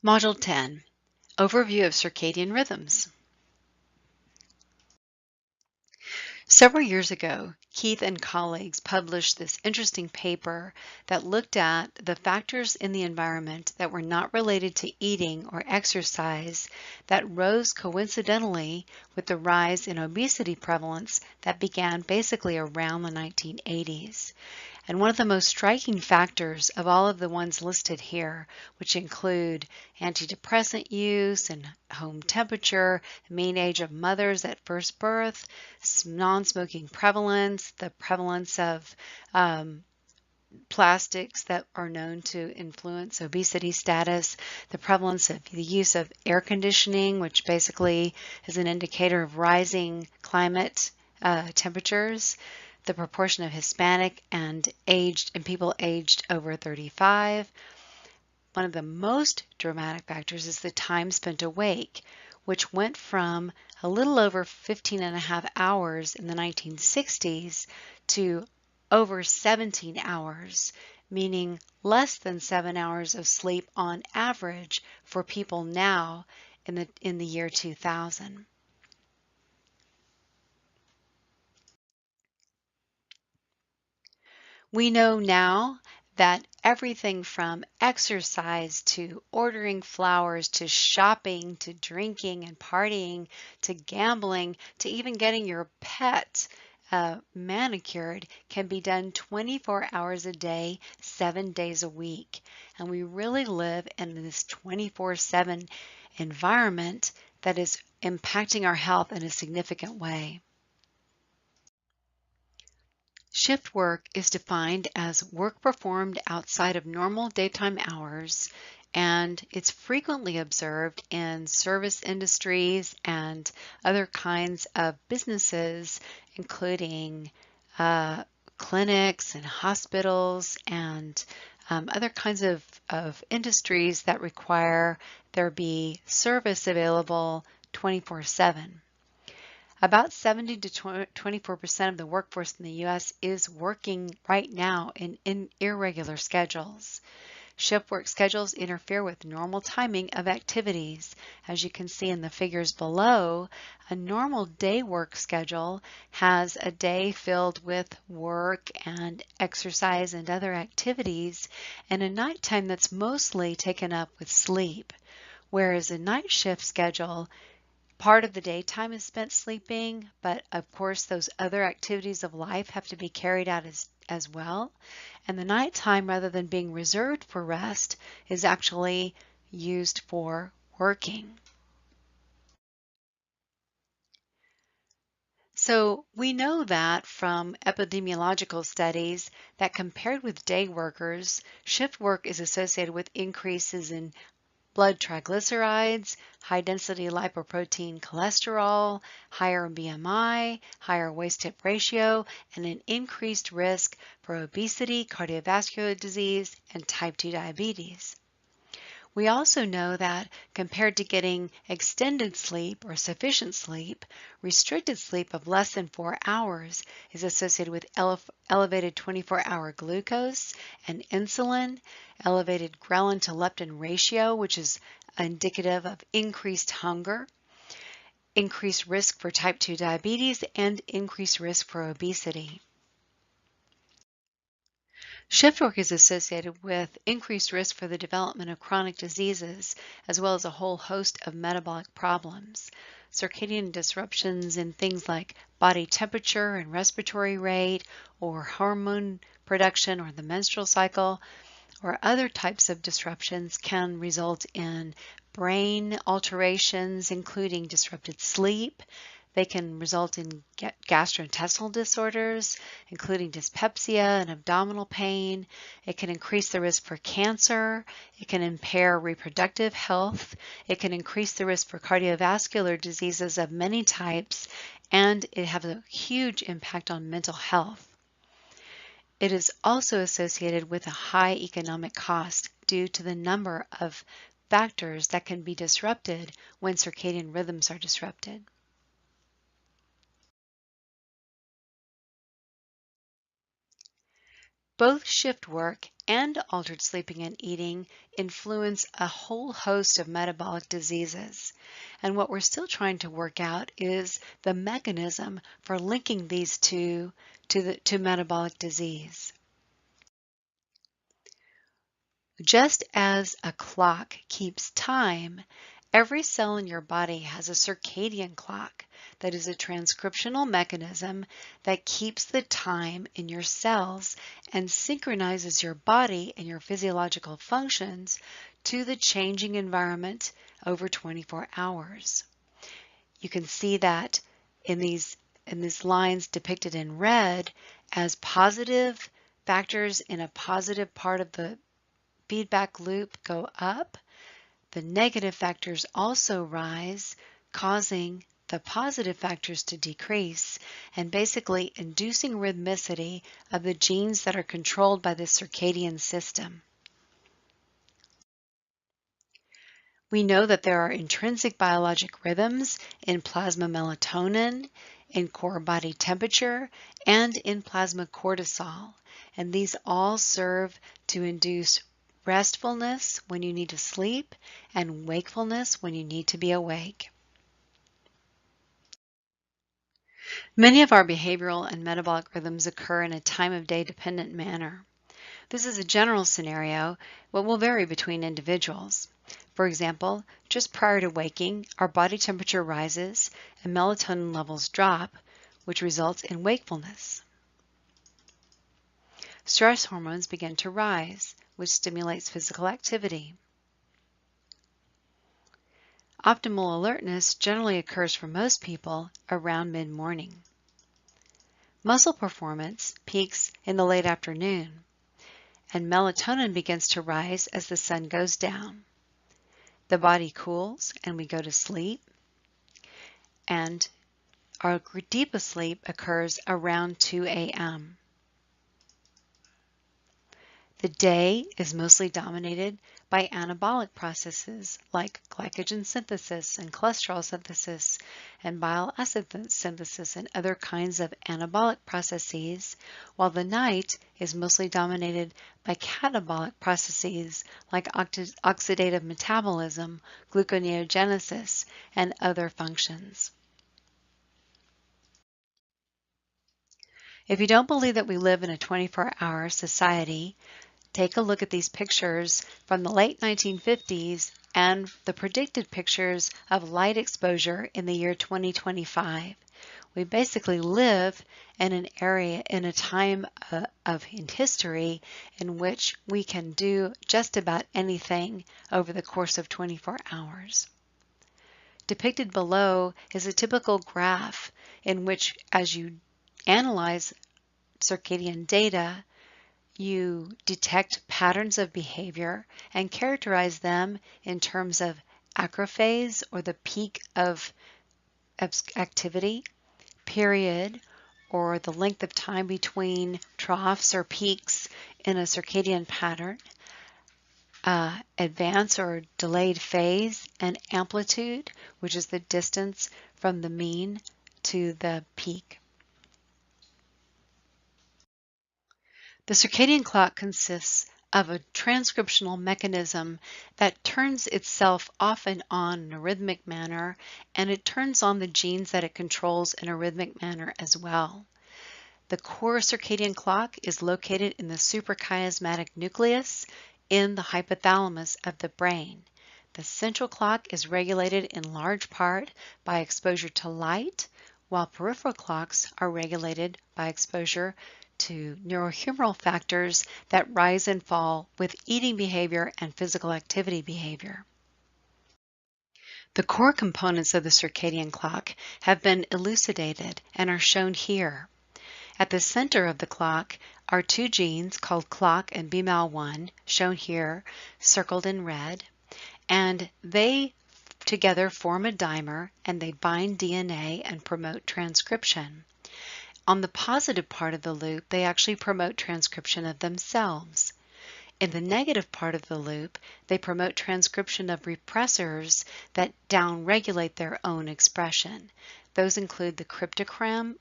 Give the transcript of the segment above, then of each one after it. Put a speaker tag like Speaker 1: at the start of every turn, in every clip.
Speaker 1: Module 10, Overview of Circadian Rhythms. Several years ago, Keith and colleagues published this interesting paper that looked at the factors in the environment that were not related to eating or exercise that rose coincidentally with the rise in obesity prevalence that began basically around the 1980s. And one of the most striking factors of all of the ones listed here, which include antidepressant use and home temperature, mean age of mothers at first birth, non-smoking prevalence, the prevalence of plastics that are known to influence obesity status, the prevalence of the use of air conditioning, which basically is an indicator of rising climate temperatures, the proportion of Hispanic and people aged over 35. One of the most dramatic factors is the time spent awake, which went from a little over 15 and a half hours in the 1960s to over 17 hours, meaning less than 7 hours of sleep on average for people now in the year 2000. We know now that everything from exercise to ordering flowers to shopping to drinking and partying to gambling to even getting your pet manicured can be done 24 hours a day, 7 days a week. And we really live in this 24/7 environment that is impacting our health in a significant way. Shift work is defined as work performed outside of normal daytime hours, and it's frequently observed in service industries and other kinds of businesses, including clinics and hospitals and other kinds of industries that require there be service available 24/7. About 70 to 24% of the workforce in the U.S. is working right now in irregular schedules. Shift work schedules interfere with normal timing of activities. As you can see in the figures below, a normal day work schedule has a day filled with work and exercise and other activities, and a nighttime that's mostly taken up with sleep. Whereas a night shift schedule, part of the daytime is spent sleeping, but of course those other activities of life have to be carried out as well. And the nighttime, rather than being reserved for rest, is actually used for working. So we know that from epidemiological studies that compared with day workers, shift work is associated with increases in blood triglycerides, high-density lipoprotein cholesterol, higher BMI, higher waist-hip ratio, and an increased risk for obesity, cardiovascular disease, and type 2 diabetes. We also know that compared to getting extended sleep or sufficient sleep, restricted sleep of less than 4 hours is associated with elevated 24-hour glucose and insulin, elevated ghrelin to leptin ratio, which is indicative of increased hunger, increased risk for type 2 diabetes, and increased risk for obesity. Shift work is associated with increased risk for the development of chronic diseases, as well as a whole host of metabolic problems. Circadian disruptions in things like body temperature and respiratory rate, or hormone production or the menstrual cycle, or other types of disruptions can result in brain alterations, including disrupted sleep. They can result in gastrointestinal disorders, including dyspepsia and abdominal pain. It can increase the risk for cancer. It can impair reproductive health. It can increase the risk for cardiovascular diseases of many types, and it has a huge impact on mental health. It is also associated with a high economic cost due to the number of factors that can be disrupted when circadian rhythms are disrupted. Both shift work and altered sleeping and eating influence a whole host of metabolic diseases. And what we're still trying to work out is the mechanism for linking these two to metabolic disease. Just as a clock keeps time, every cell in your body has a circadian clock that is a transcriptional mechanism that keeps the time in your cells and synchronizes your body and your physiological functions to the changing environment over 24 hours. You can see that in these lines depicted in red as positive factors in a positive part of the feedback loop go up, the negative factors also rise, causing the positive factors to decrease and basically inducing rhythmicity of the genes that are controlled by the circadian system. We know that there are intrinsic biologic rhythms in plasma melatonin, in core body temperature, and in plasma cortisol, and these all serve to induce restfulness when you need to sleep, and wakefulness when you need to be awake. Many of our behavioral and metabolic rhythms occur in a time of day dependent manner. This is a general scenario, but will vary between individuals. For example, just prior to waking, our body temperature rises and melatonin levels drop, which results in wakefulness. Stress hormones begin to rise, which stimulates physical activity. Optimal alertness generally occurs for most people around mid-morning. Muscle performance peaks in the late afternoon, and melatonin begins to rise as the sun goes down. The body cools and we go to sleep, and our deepest sleep occurs around 2 a.m. The day is mostly dominated by anabolic processes like glycogen synthesis and cholesterol synthesis and bile acid synthesis and other kinds of anabolic processes, while the night is mostly dominated by catabolic processes like oxidative metabolism, gluconeogenesis, and other functions. If you don't believe that we live in a 24-hour society, take a look at these pictures from the late 1950s and the predicted pictures of light exposure in the year 2025. We basically live in an area, in a time in history in which we can do just about anything over the course of 24 hours. Depicted below is a typical graph in which, as you analyze circadian data, you detect patterns of behavior and characterize them in terms of acrophase, or the peak of activity, period, or the length of time between troughs or peaks in a circadian pattern, advance or delayed phase, and amplitude, which is the distance from the mean to the peak. The circadian clock consists of a transcriptional mechanism that turns itself off and on in a rhythmic manner, and it turns on the genes that it controls in a rhythmic manner as well. The core circadian clock is located in the suprachiasmatic nucleus in the hypothalamus of the brain. The central clock is regulated in large part by exposure to light, while peripheral clocks are regulated by exposure to neurohumoral factors that rise and fall with eating behavior and physical activity behavior. The core components of the circadian clock have been elucidated and are shown here. At the center of the clock are two genes called clock and BMAL1, shown here, circled in red, and they together form a dimer, and they bind DNA and promote transcription. On the positive part of the loop, they actually promote transcription of themselves. In the negative part of the loop, they promote transcription of repressors that downregulate their own expression. Those include the cryptochrome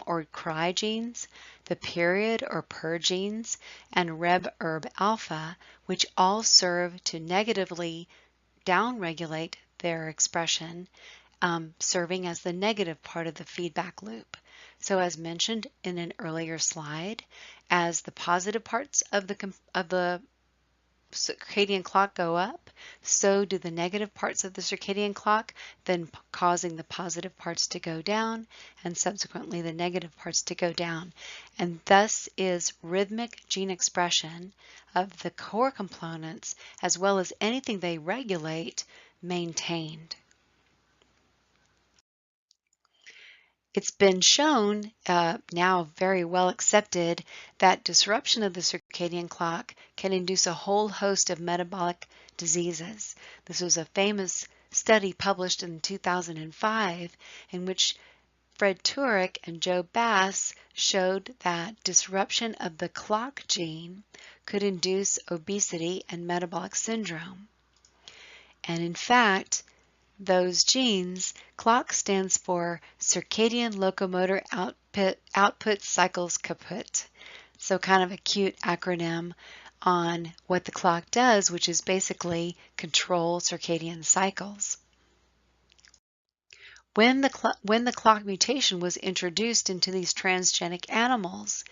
Speaker 1: or cry genes, the period or PER genes, and Reb-ERB alpha, which all serve to negatively downregulate their expression, serving as the negative part of the feedback loop. So as mentioned in an earlier slide, as the positive parts of the circadian clock go up, so do the negative parts of the circadian clock, then causing the positive parts to go down and subsequently the negative parts to go down. And thus is rhythmic gene expression of the core components as well as anything they regulate maintained. It's been shown, now very well accepted, that disruption of the circadian clock can induce a whole host of metabolic diseases. This was a famous study published in 2005 in which Fred Turek and Joe Bass showed that disruption of the clock gene could induce obesity and metabolic syndrome. And in fact, those genes, clock stands for Circadian Locomotor Output Cycles Kaput. So kind of a cute acronym on what the clock does, which is basically control circadian cycles. When the clock mutation was introduced into these transgenic animals,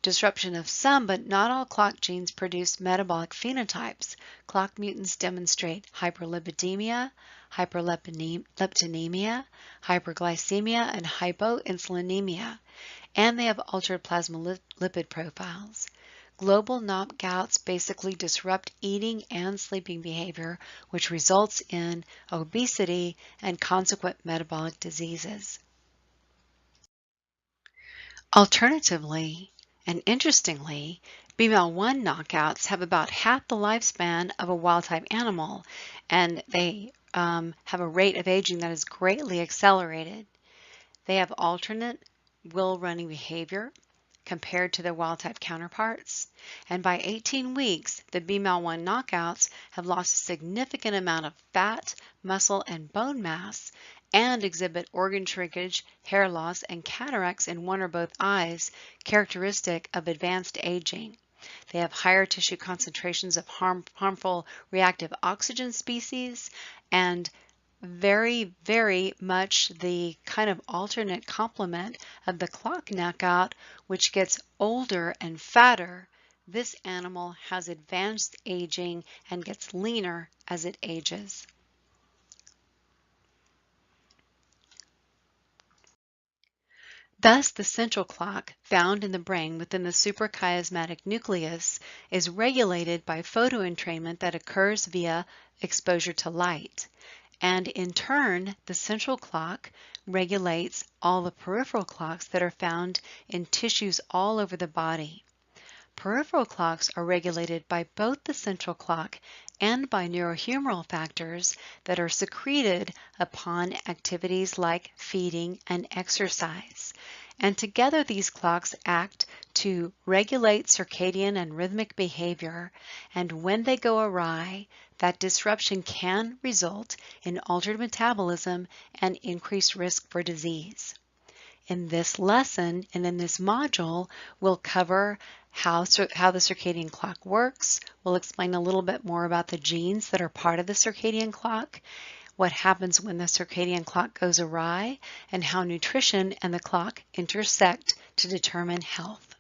Speaker 1: disruption of some but not all clock genes produce metabolic phenotypes. Clock mutants demonstrate hyperlipidemia, hyperleptinemia, hyperglycemia, and hypoinsulinemia, and they have altered plasma lipid profiles. Global knockouts basically disrupt eating and sleeping behavior, which results in obesity and consequent metabolic diseases. Alternatively, and interestingly, BMAL1 knockouts have about half the lifespan of a wild-type animal, and they have a rate of aging that is greatly accelerated. They have alternate will-running behavior compared to their wild-type counterparts, and by 18 weeks, the BMAL1 knockouts have lost a significant amount of fat, muscle, and bone mass, and exhibit organ shrinkage, hair loss, and cataracts in one or both eyes, characteristic of advanced aging. They have higher tissue concentrations of harmful reactive oxygen species and very, very much the kind of alternate complement of the clock knockout, which gets older and fatter. This animal has advanced aging and gets leaner as it ages. Thus, the central clock, found in the brain within the suprachiasmatic nucleus, is regulated by photoentrainment that occurs via exposure to light. And in turn, the central clock regulates all the peripheral clocks that are found in tissues all over the body. Peripheral clocks are regulated by both the central clock and by neurohumoral factors that are secreted upon activities like feeding and exercise. And together these clocks act to regulate circadian and rhythmic behavior, and when they go awry, that disruption can result in altered metabolism and increased risk for disease. In this lesson and in this module, we'll cover how the circadian clock works. We'll explain a little bit more about the genes that are part of the circadian clock, what happens when the circadian clock goes awry, and how nutrition and the clock intersect to determine health.